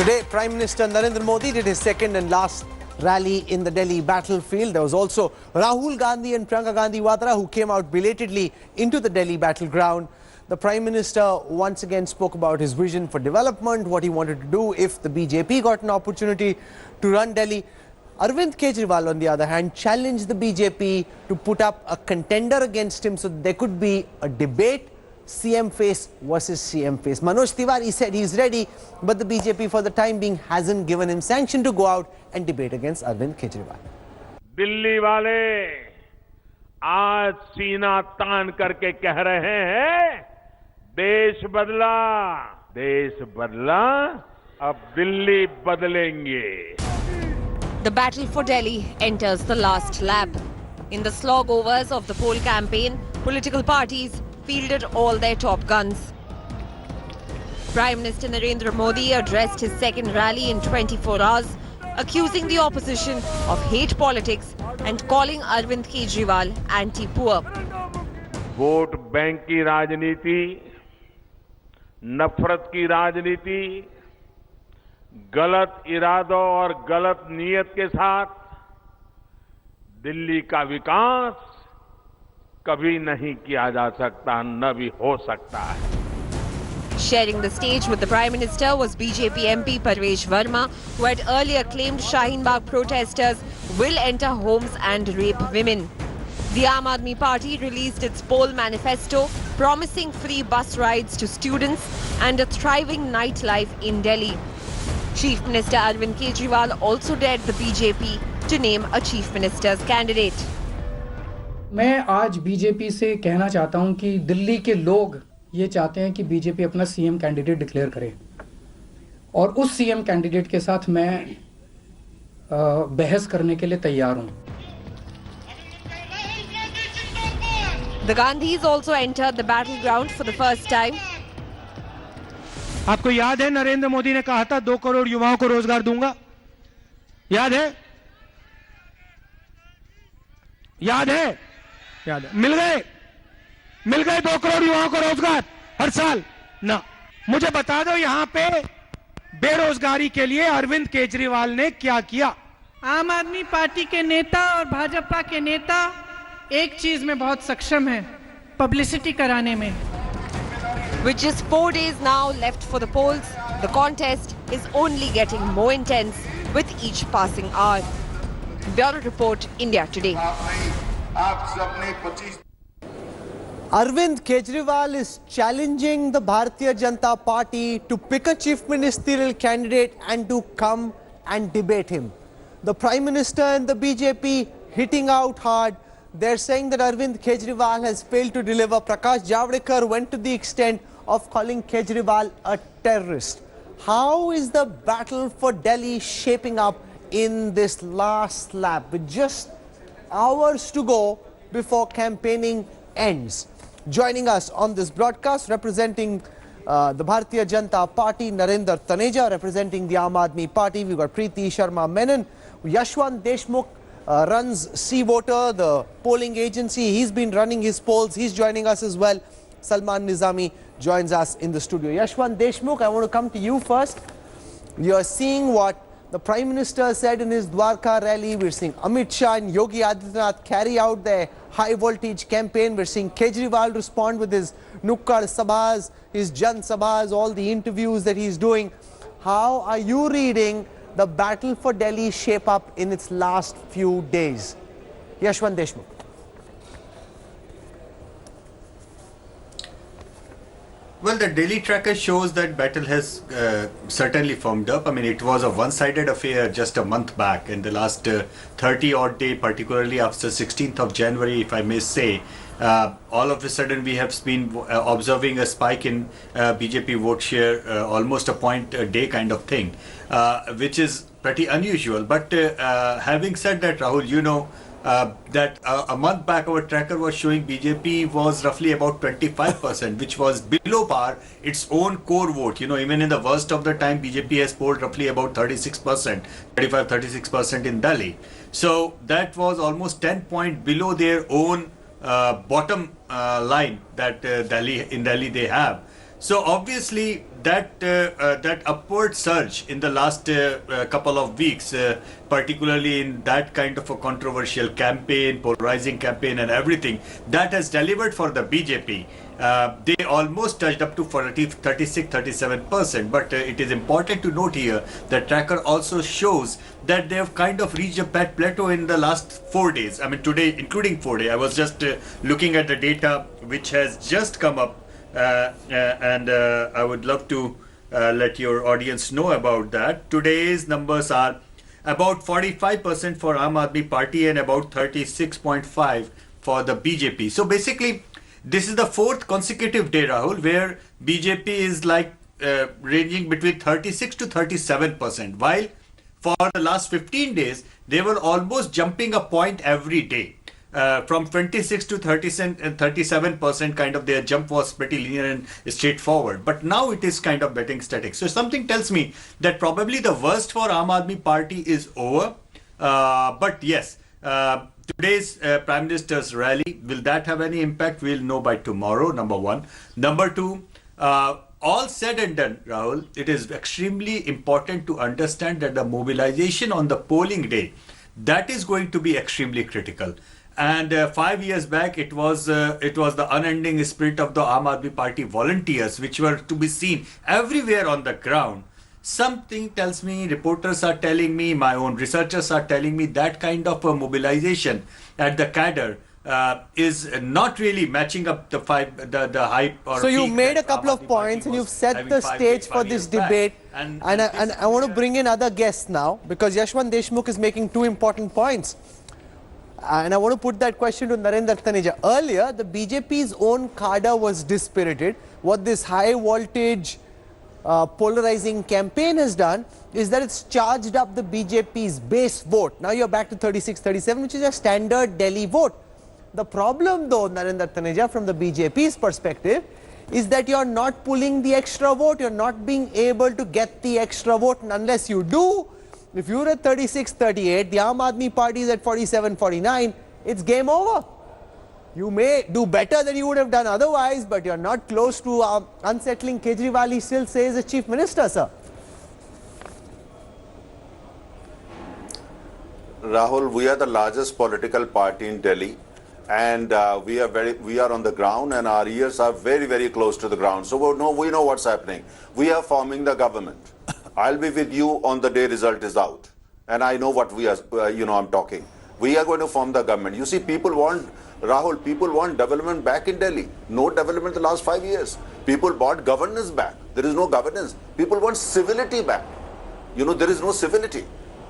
Today, Prime Minister Narendra Modi did his second and last rally in the Delhi battlefield. There was also Rahul Gandhi and Priyanka Vadra who came out belatedly into the Delhi battleground. The Prime Minister once again spoke about his vision for development, what he wanted to do if the BJP got an opportunity to run Delhi. Arvind Kejriwal, on the other hand, challenged the BJP to put up a contender against him so that there could be a debate, CM face versus CM face. Manoj Tiwari said he's ready, but the BJP for the time being hasn't given him sanction to go out and debate against Arvind Kejriwal. Delhi वाले आज सीना तान करके कह रहे हैं देश बदला अब दिल्ली बदलेंगे. The battle for Delhi enters the last lap. In the slog overs of the poll campaign, political parties fielded all their top guns. Prime Minister Narendra Modi addressed his second rally in 24 hours, accusing the opposition of hate politics and calling Arvind Kejriwal anti-poor. Vote bank की राजनीति, नफरत की राजनीति, गलत इरादों और गलत नीयत के साथ दिल्ली का विकास कभी नहीं किया जा सकता, न भी हो सकता है. Sharing the stage with the Prime Minister was BJP MP Parvesh Verma, who had earlier claimed Shaheen Bagh protesters will enter homes and rape women. The Aam Aadmi Party released its poll manifesto promising free bus rides to students and a thriving nightlife in Delhi. Chief Minister Arvind Kejriwal also dared the BJP to name a Chief Minister's candidate. मैं आज BJP से कहना चाहता हूं कि दिल्ली के लोग ये चाहते हैं कि बीजेपी अपना सीएम कैंडिडेट डिक्लेयर करे और उस सीएम कैंडिडेट के साथ मैं बहस करने के लिए तैयार हूं. The Gandhis also entered the battleground for the first time. आपको याद है नरेंद्र मोदी ने कहा था 2 करोड़ युवाओं को रोजगार दूंगा? याद है? याद है? मिल गए 2 करोड़ युवाओं को रोजगार हर साल ना. मुझे बता दो यहां पे बेरोजगारी के लिए अरविंद केजरीवाल ने क्या किया? आम आदमी पार्टी के नेता और भाजपा के नेता एक चीज में बहुत सक्षम है, पब्लिसिटी कराने में. With just 4 days now left for the polls, the contest is only getting more intense with each passing hour. Bureau Report, India Today. Arvind Kejriwal is challenging the Bharatiya Janata Party to pick a chief ministerial candidate and to come and debate him. The Prime Minister and the BJP hitting out hard. They're saying that Arvind Kejriwal has failed to deliver. Prakash Javadekar went to the extent of calling Kejriwal a terrorist. How is the battle for Delhi shaping up in this last lap with just hours to go before campaigning ends? Joining us on this broadcast, representing the Bharatiya Janata Party, Narendra Taneja, representing the Aam Aadmi Party, we've got Preeti Sharma Menon. Yashwant Deshmukh runs C-Voter, the polling agency. He's been running his polls. He's joining us as well. Salman Nizami joins us in the studio. Yashwant Deshmukh, I want to come to you first. You're seeing what the Prime Minister said in his Dwarka rally. We're seeing Amit Shah and Yogi Adityanath carry out their high voltage campaign. We're seeing Kejriwal respond with his Nukkad Sabhas, his Jan Sabhas, all the interviews that he's doing. How are you reading the battle for Delhi shape up in its last few days? Yashwant Deshmukh. Well, the Delhi tracker shows that battle has certainly formed up. I mean, it was a one-sided affair just a month back. In the last 30-odd day, particularly after 16th of January, if I may say, all of a sudden we have been observing a spike in BJP vote share, almost a point a day kind of thing, which is pretty unusual. But having said that, Rahul, you know, that a month back our tracker was showing BJP was roughly about 25%, which was below par its own core vote. You know, even in the worst of the time, BJP has polled roughly about 36%, 35-36% in Delhi. So that was almost 10 points below their own bottom line that in Delhi they have. So obviously that upward surge in the last couple of weeks, particularly in that kind of a controversial campaign, polarizing campaign and everything, that has delivered for the BJP. They almost touched up to 36-37%, but it is important to note here that tracker also shows that they have kind of reached a plateau in the last 4 days. I mean today including 4 days. I was just looking at the data which has just come up, and I would love to let your audience know about that. Today's numbers are about 45% for Aam Aadmi Party and about 36.5% for the BJP. So basically, this is the fourth consecutive day, Rahul, where BJP is like ranging between 36 to 37%, while for the last 15 days, they were almost jumping a point every day. From 26 to 37% kind of, their jump was pretty linear and straightforward. But now it is kind of getting static. So something tells me that probably the worst for Aam Aadmi Party is over. But yes, today's Prime Minister's rally, will that have any impact? We'll know by tomorrow, number one. Number two, all said and done, Rahul, it is extremely important to understand that the mobilization on the polling day, that is going to be extremely critical. And 5 years back, it was the unending spirit of the Aam Aadmi Party volunteers, which were to be seen everywhere on the ground. Something tells me, reporters are telling me, my own researchers are telling me that kind of a mobilization at the cadre is not really matching up the hype. Or so you made a couple of points and you've set the stage for this debate. And I want to bring in other guests now, because Yashwant Deshmukh is making two important points. And I want to put that question to Narendra Taneja. Earlier, the BJP's own cadre was dispirited. What this high voltage polarizing campaign has done is that it's charged up the BJP's base vote. Now you're back to 36-37, which is a standard Delhi vote. The problem though, Narendra Taneja, from the BJP's perspective, is that you're not pulling the extra vote. You're not being able to get the extra vote. And unless you do, if you're at 36-38, the Aam Aadmi Party is at 47-49, it's game over. You may do better than you would have done otherwise, but you're not close to unsettling Kejriwal. He still says as Chief Minister, sir. Rahul, we are the largest political party in Delhi, and we are on the ground, and our ears are very, very close to the ground. So we know what's happening. We are forming the government. I'll be with you on the day result is out, and I know what we are. I'm talking. We are going to form the government. You see, people want development back in Delhi. No development the last 5 years. People want governance back. There is no governance. People want civility back. There is no civility.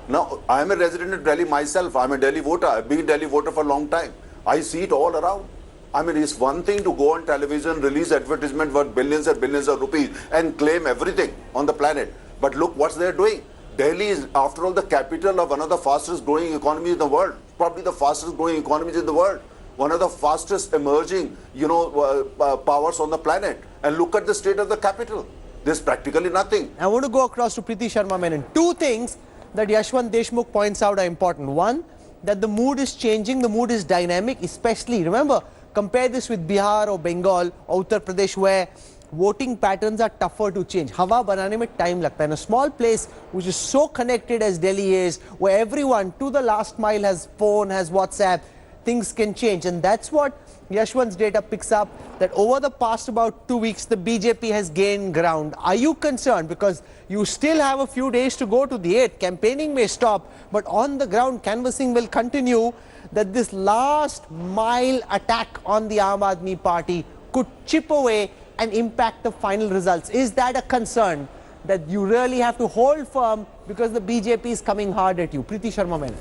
Now, I am a resident of Delhi myself. I'm a Delhi voter. I've been a Delhi voter for a long time. I see it all around. I mean, it's one thing to go on television, release advertisement worth billions and billions of rupees and claim everything on the planet. But look what they're doing. Delhi is, after all, the capital of one of the fastest growing economies in the world. Probably the fastest growing economies in the world. One of the fastest emerging, powers on the planet. And look at the state of the capital. There's practically nothing. I want to go across to Preeti Sharma Menon. Two things that Yashwant Deshmukh points out are important. One, that the mood is changing, the mood is dynamic, especially, remember, compare this with Bihar or Bengal or Uttar Pradesh, where voting patterns are tougher to change. Hawa banane mein time lagta hai. In a small place which is so connected as Delhi is, where everyone to the last mile has phone, has WhatsApp, things can change. And that's what Yashwant's data picks up, that over the past about 2 weeks, the BJP has gained ground. Are you concerned? Because you still have a few days to go to the 8th. Campaigning may stop, but on the ground, canvassing will continue, that this last mile attack on the Aam Aadmi Party could chip away and impact the final results. Is that a concern, that you really have to hold firm because the BJP is coming hard at you? Preeti Sharma Menon.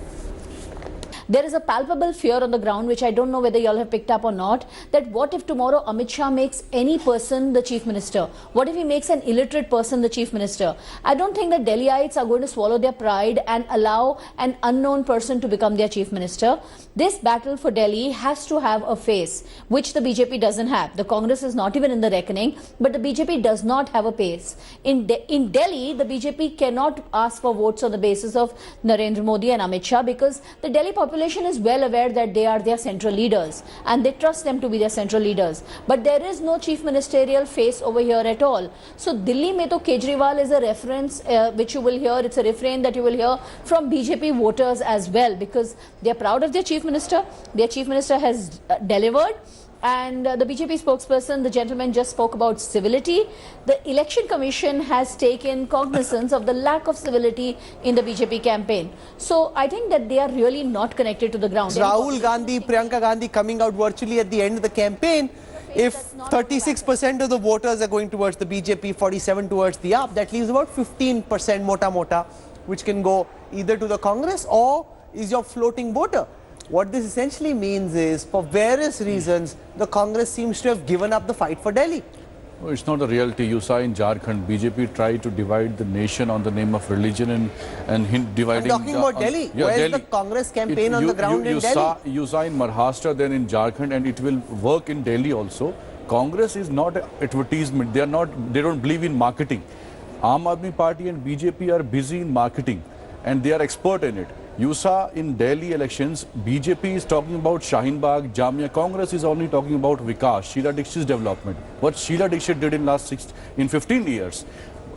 There is a palpable fear on the ground, which I don't know whether you all have picked up or not, that what if tomorrow Amit Shah makes any person the chief minister? What if he makes an illiterate person the chief minister? I don't think that Delhiites are going to swallow their pride and allow an unknown person to become their chief minister. This battle for Delhi has to have a face, which the BJP doesn't have. The Congress is not even in the reckoning, but the BJP does not have a face. In Delhi, the BJP cannot ask for votes on the basis of Narendra Modi and Amit Shah, because the Delhi population population is well aware that they are their central leaders and they trust them to be their central leaders. But there is no chief ministerial face over here at all. So Delhi mein to Kejriwal is a reference which you will hear, it's a refrain that you will hear from BJP voters as well, because they are proud of their chief minister. Their chief minister has delivered. And the BJP spokesperson, the gentleman, just spoke about civility. The Election Commission has taken cognizance of the lack of civility in the BJP campaign. So I think that they are really not connected to the ground. Rahul Gandhi, Priyanka Gandhi coming out virtually at the end of the campaign. If 36% of the voters are going towards the BJP, 47 towards the AAP, that leaves about 15% mota, which can go either to the Congress or is your floating voter. What this essentially means is, for various reasons, the Congress seems to have given up the fight for Delhi. No, it's not a reality. You saw in Jharkhand, BJP tried to divide the nation on the name of religion and dividing... I'm talking about Delhi. Yeah, where Delhi. is the Congress campaign on the ground in Delhi? You saw in Maharashtra, then in Jharkhand, and it will work in Delhi also. Congress is not advertisement. They don't believe in marketing. Aam Aadmi Party and BJP are busy in marketing, and they are expert in it. You saw in Delhi elections, BJP is talking about Shaheen Bagh, Jamia. Congress is only talking about Vikas, Sheila Dixit's development. What Sheila Dixit did in 15 years.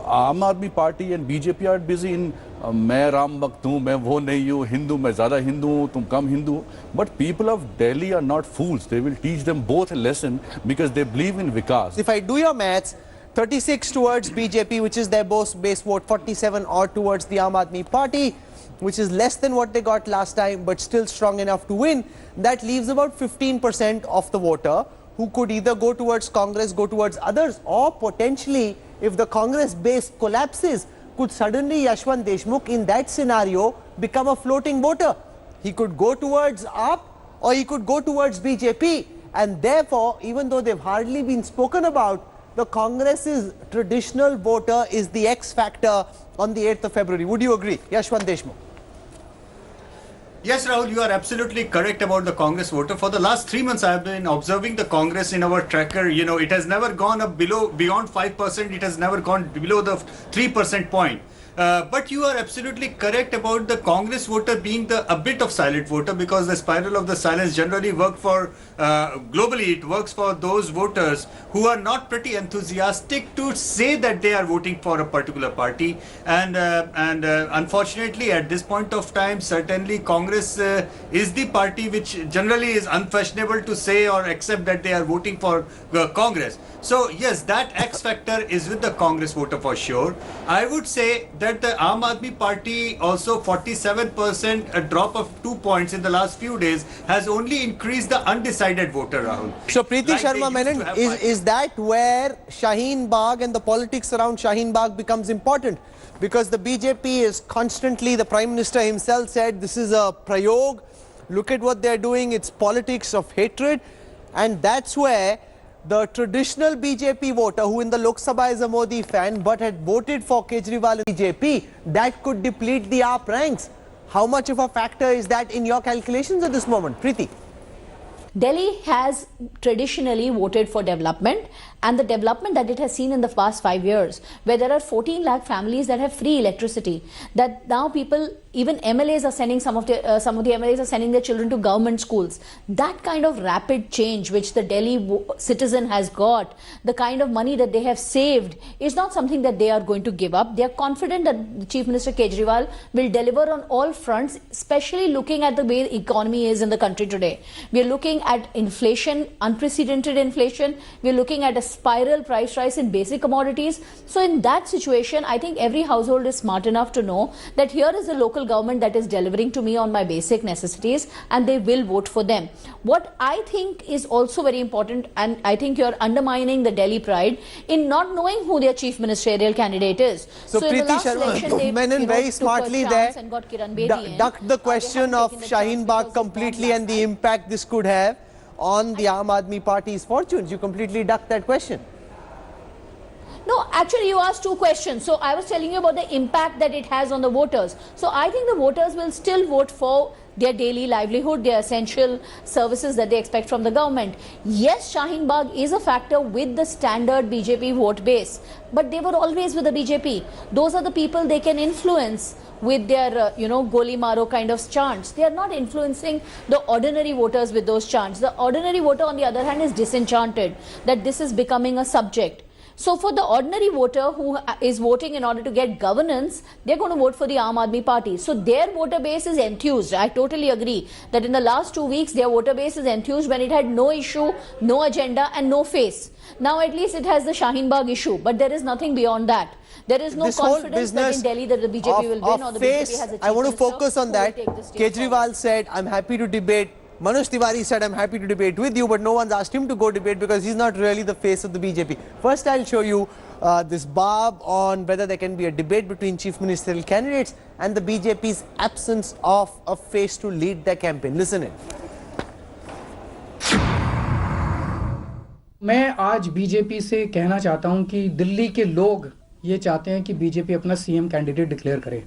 Aam Aadmi Party and BJP are busy in मैं राम भक्त हूँ, मैं वो नहीं हूँ, हिंदू मैं ज़्यादा हिंदू हूँ, तुम कम हिंदू हो. But people of Delhi are not fools. They will teach them both a lesson because they believe in Vikas. If I do your maths, 36 towards BJP, which is their base vote, 47 or towards the Aam Aadmi Party, which is less than what they got last time, but still strong enough to win. That leaves about 15% of the voter who could either go towards Congress, go towards others, or potentially, if the Congress base collapses, could suddenly Yashwant Deshmukh in that scenario become a floating voter. He could go towards AAP or he could go towards BJP, and therefore, even though they've hardly been spoken about, the Congress's traditional voter is the X factor on the 8th of February. Would you agree, Yashwant Deshmukh? Yes, Rahul, you are absolutely correct about the Congress voter. For the last 3 months, I have been observing the Congress in our tracker. You know, it has never gone up beyond 5%. It has never gone below the 3% point. But you are absolutely correct about the Congress voter being a bit of silent voter, because the spiral of the silence generally works for, globally, it works for those voters who are not pretty enthusiastic to say that they are voting for a particular party. And unfortunately, at this point of time, certainly Congress is the party which generally is unfashionable to say or accept that they are voting for Congress. So yes, that X factor is with the Congress voter for sure. I would say that the Aam Aadmi Party also 47%, a drop of 2 points in the last few days, has only increased the undecided voter, Rahul. So Preeti Like Sharma Menon, is that where Shaheen Bagh and the politics around Shaheen Bagh becomes important? Because the BJP is constantly, the Prime Minister himself said, this is a prayog, look at what they're doing, it's politics of hatred, and that's where the traditional BJP voter, who in the Lok Sabha is a Modi fan but had voted for Kejriwal and BJP, that could deplete the AAP ranks. How much of a factor is that in your calculations at this moment, Preeti? Delhi has traditionally voted for development, and the development that it has seen in the past 5 years, where there are 14 lakh families that have free electricity, that now people, even MLAs are sending some of the MLAs are sending their children to government schools. That kind of rapid change which the Delhi citizen has got, the kind of money that they have saved, is not something that they are going to give up. They are confident that Chief Minister Kejriwal will deliver on all fronts, especially looking at the way the economy is in the country today. We are looking at inflation, unprecedented inflation. We are looking at a spiral price rise in basic commodities. So in that situation, I think every household is smart enough to know that here is a local government that is delivering to me on my basic necessities, and they will vote for them. What I think is also very important, and I think you're undermining the Delhi pride in not knowing who their chief ministerial candidate is. So in the Preeti last election, Sharma they Menon very smartly there and got Kiran Bedi in. ducked the question of Shaheen Bagh completely and the impact this could have on the Aam Aadmi Party's fortunes. You completely ducked that question. No, actually you asked two questions. So I was telling you about the impact that it has on the voters. So I think the voters will still vote for their daily livelihood, their essential services that they expect from the government. Yes, Shaheen Bagh is a factor with the standard BJP vote base, but they were always with the BJP. Those are the people they can influence with their, Goli Maro kind of chants. They are not influencing the ordinary voters with those chants. The ordinary voter, on the other hand, is disenchanted that this is becoming a subject. So for the ordinary voter who is voting in order to get governance, they're going to vote for the Aam Aadmi Party. So their voter base is enthused. I totally agree that in the last 2 weeks, their voter base is enthused when it had no issue, no agenda and no face. Now at least it has the Shaheen Bagh issue, but there is nothing beyond that. There is no this confidence that in Delhi that the BJP will win or the BJP has a chief I want to minister focus on who that. will take the state Kejriwal forward. said, I'm happy to debate. Manoj Tiwari said, I'm happy to debate with you, but no one's asked him to go debate because he's not really the face of the BJP. First, I'll show you this barb on whether there can be a debate between chief ministerial candidates and the BJP's absence of a face to lead their campaign. Listen in. मैं आज BJP से कहना चाहता हूं कि दिल्ली के लोग ये चाहते हैं कि बीजेपी अपना सीएम कैंडिडेट डिक्लेयर करे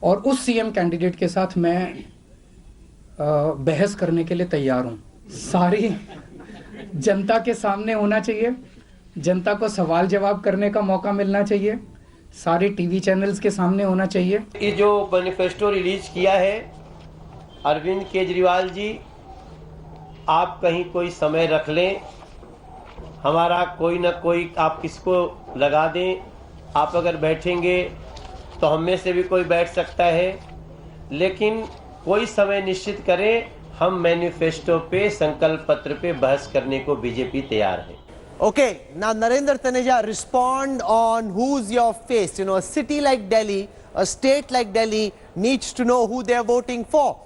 और उस सीएम कैंडिडेट के साथ मैं बहस करने के लिए तैयार हूं। सारी जनता के सामने होना चाहिए, जनता को सवाल जवाब करने का मौका मिलना चाहिए, सारे टीवी चैनल्स के सामने होना चाहिए। ये जो मैनिफेस्टो रिलीज किया है अरविंद केजरीवाल जी, आप कहीं कोई समय रख लें, हमारा कोई ना कोई आप किसको लगा दें, आप अगर बैठेंगे तो हम में से भी कोई बैठ सकता है, लेकिन कोई समय निश्चित करें, हम मैनिफेस्टो पे संकल्प पत्र पे बहस करने को बीजेपी तैयार है। Okay, now Narendra Taneja, respond on who's your face. A city like Delhi, a state like Delhi needs to know who they're voting for.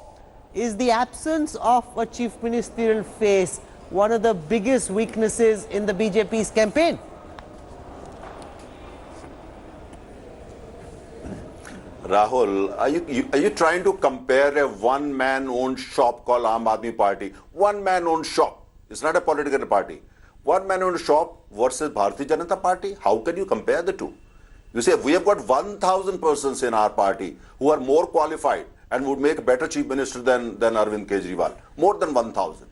Is the absence of a chief ministerial face one of the biggest weaknesses in the BJP's campaign? Rahul, are you trying to compare a one-man-owned shop called Aam Aadmi Party? One-man-owned shop. It's not a political party. One-man-owned shop versus Bharatiya Janata Party. How can you compare the two? You say we have got 1,000 persons in our party who are more qualified and would make a better chief minister than Arvind Kejriwal. More than 1,000.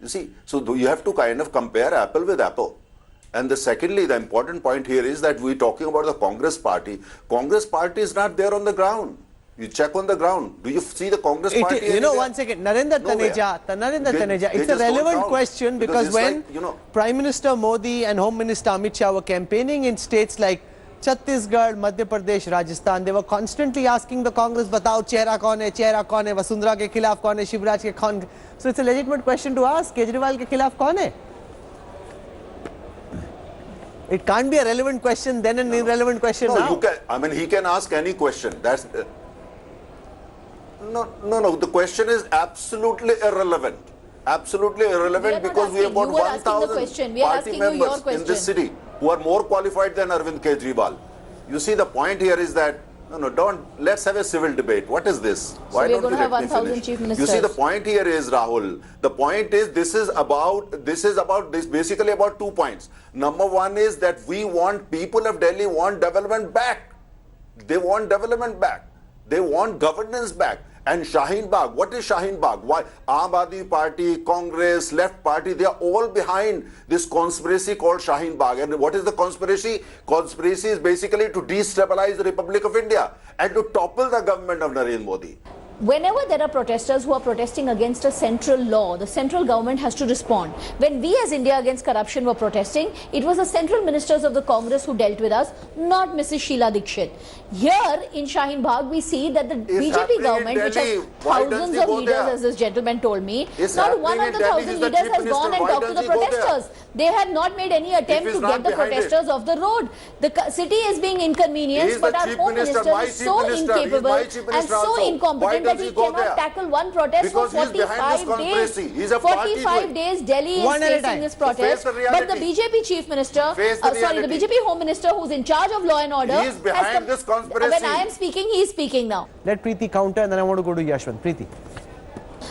You see, so you have to kind of compare apple with apple. And secondly, the important point here is that we're talking about the Congress party. Congress party is not there on the ground. You check on the ground. Do you see the Congress party? One second. Narendra Taneja, it's a relevant question because when Prime Minister Modi and Home Minister Amit Shah were campaigning in states like Chhattisgarh, Madhya Pradesh, Rajasthan, they were constantly asking the Congress, batao chehra kaun hai, Vasundhara ke khilaf kaun hai, Shivraj ke kaun. So it's a legitimate question to ask, Kejriwal ke khilaf kaun hai? It can't be a relevant question then an irrelevant question now. He can ask any question. That's No. The question is absolutely irrelevant. Absolutely irrelevant because we have got 1,000 party members in this city who are more qualified than Arvind Kejriwal. You see, the point here is that let's have a civil debate. What is this? Why don't we let me finish? You see, the point here is, Rahul, the point is this is basically about 2 points. Number one is that people of Delhi want development back. They want development back. They want governance back. And Shaheen Bagh, what is Shaheen Bagh? Why? Aam Aadmi Party, Congress, Left Party, they are all behind this conspiracy called Shaheen Bagh. And what is the conspiracy? Conspiracy is basically to destabilize the Republic of India and to topple the government of Narendra Modi. Whenever there are protesters who are protesting against a central law, the central government has to respond. When we as India Against Corruption were protesting, it was the central ministers of the Congress who dealt with us, not Mrs. Sheila Dikshit. Here in Shaheen Bagh, we see that the BJP government, which has thousands of leaders, as this gentleman told me, not one of the 1,000 leaders has gone and talked to the protesters. They have not made any attempt to get the protesters off the road. The city is being inconvenienced, but our Home Minister is so incapable and so incompetent that he cannot tackle one protest for 45 days. 45 days Delhi is facing this protest, but the BJP Chief Minister, the BJP Home Minister who is in charge of law and order, he is behind this conspiracy. When I am speaking, he is speaking now. Let Preeti counter and then I want to go to Yashwant. Preeti.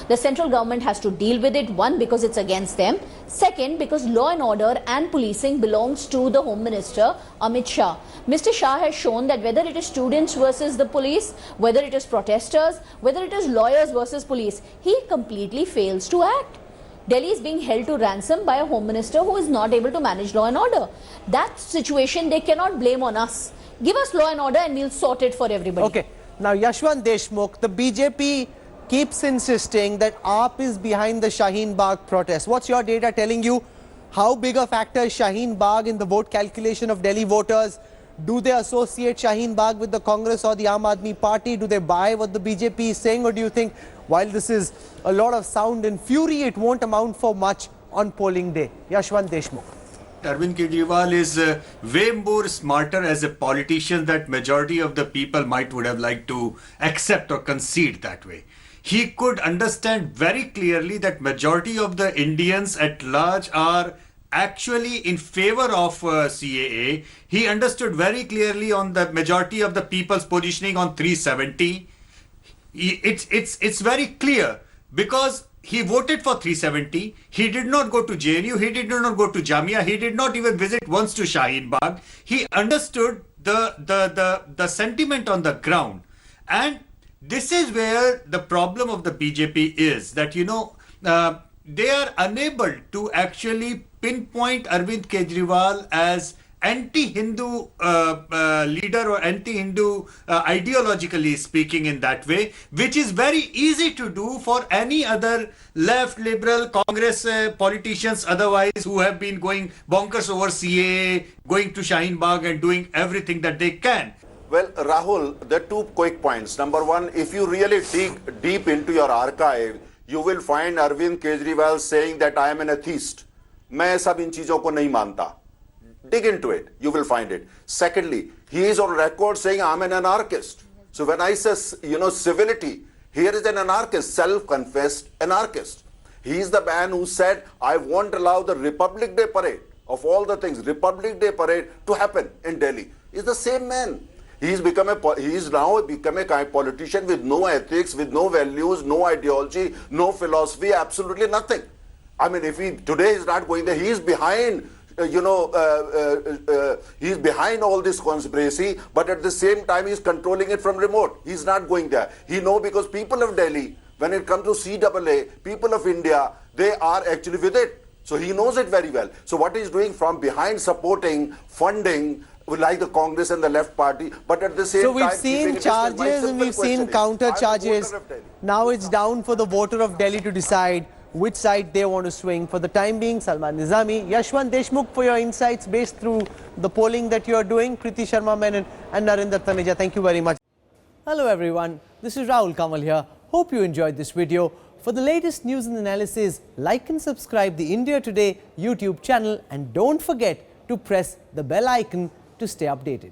The central government has to deal with it, one, because it's against them. Second, because law and order and policing belongs to the Home Minister, Amit Shah. Mr. Shah has shown that whether it is students versus the police, whether it is protesters, whether it is lawyers versus police, he completely fails to act. Delhi is being held to ransom by a Home Minister who is not able to manage law and order. That situation they cannot blame on us. Give us law and order and we'll sort it for everybody. Okay. Now, Yashwant Deshmukh, the BJP keeps insisting that AAP is behind the Shaheen Bagh protest. What's your data telling you? How big a factor is Shaheen Bagh in the vote calculation of Delhi voters? Do they associate Shaheen Bagh with the Congress or the Aam Aadmi Party? Do they buy what the BJP is saying? Or do you think while this is a lot of sound and fury, it won't amount for much on polling day? Yashwant Deshmukh. Arvind Kejriwal is way more smarter as a politician that majority of the people would have liked to accept or concede that way. He could understand very clearly that majority of the Indians at large are actually in favor of CAA. He understood very clearly on the majority of the people's positioning on 370. It's very clear because he voted for 370. He did not go to JNU. He did not go to Jamia. He did not even visit once to Shaheen Bagh. He understood the sentiment on the ground. And this is where the problem of the BJP is, that, they are unable to actually pinpoint Arvind Kejriwal as anti-Hindu leader or anti-Hindu ideologically speaking in that way, which is very easy to do for any other left, liberal, Congress politicians otherwise who have been going bonkers over CAA, going to Shaheen Bagh and doing everything that they can. Well, Rahul, there are 2 quick points. Number one, if you really dig deep into your archive, you will find Arvind Kejriwal saying that I am an atheist. मैं सब इन चीजों को नहीं मानता. Dig into it, you will find it. Secondly, he is on record saying I'm an anarchist. So when I say, civility, here is an anarchist, self-confessed anarchist. He is the man who said, I won't allow the Republic Day parade, of all the things, Republic Day parade to happen in Delhi. He's the same man. He is now become a politician with no ethics, with no values, no ideology, no philosophy, absolutely nothing. I mean, if he today is not going there, he is behind, he's behind all this conspiracy, but at the same time, he's controlling it from remote. He's not going there. He knows because people of Delhi, when it comes to CAA, people of India, they are actually with it. So he knows it very well. So what he's doing from behind, supporting, funding, like the Congress and the left party, but at the same time... So we've seen charges and we've seen counter charges. Now it's down for the voter of Delhi to decide which side they want to swing. For the time being, Salman Nizami, Yashwant Deshmukh, for your insights based through the polling that you are doing. Kriti Sharma Menon and Narendra Taneja, thank you very much. Hello everyone, this is Rahul Kanwal here. Hope you enjoyed this video. For the latest news and analysis, like and subscribe the India Today YouTube channel and don't forget to press the bell icon to stay updated.